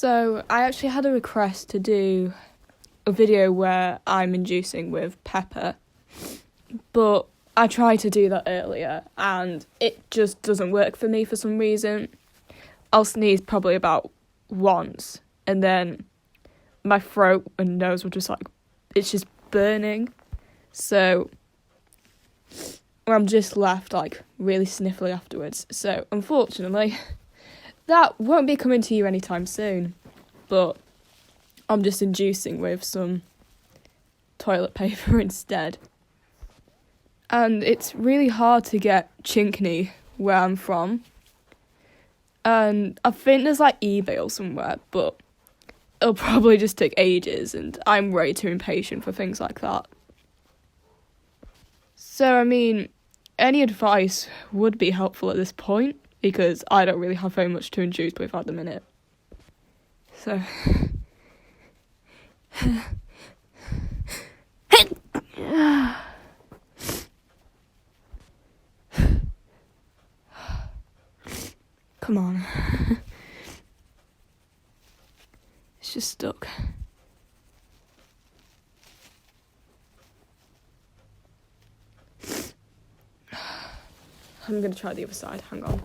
So I actually had a request to do a video where I'm inducing with pepper, but I tried to do that earlier and it just doesn't work for me for some reason. I'll sneeze probably about once and then my throat and nose will just it's just burning. So I'm just left really sniffly afterwards. So unfortunately, that won't be coming to you anytime soon. But I'm just inducing with some toilet paper instead. And it's really hard to get chinkney where I'm from. And I think there's eBay or somewhere, but it'll probably just take ages and I'm way too impatient for things like that. So, any advice would be helpful at this point because I don't really have very much to induce with at the minute. So... Come on. It's just stuck. I'm going to try the other side. Hang on.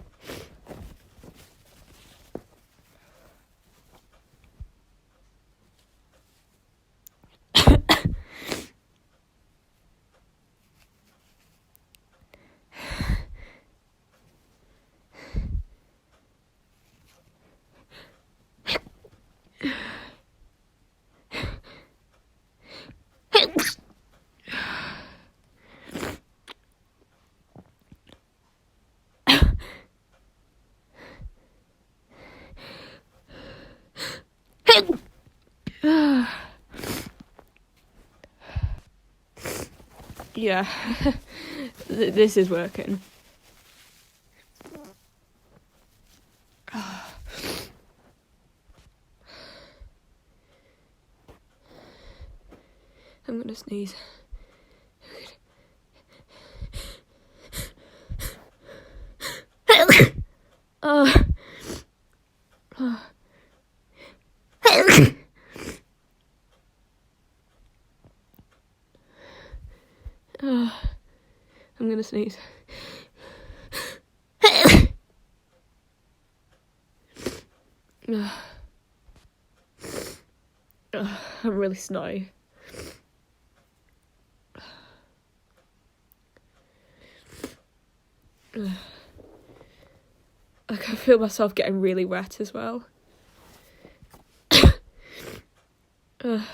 Yeah, this is working. I'm gonna sneeze. I'm gonna sneeze. I'm really snotty. I can feel myself getting really wet as well. I'm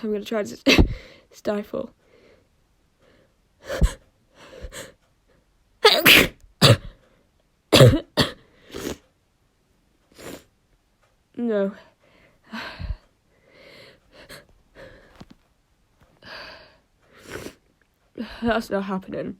gonna try to stifle. No. That's not happening.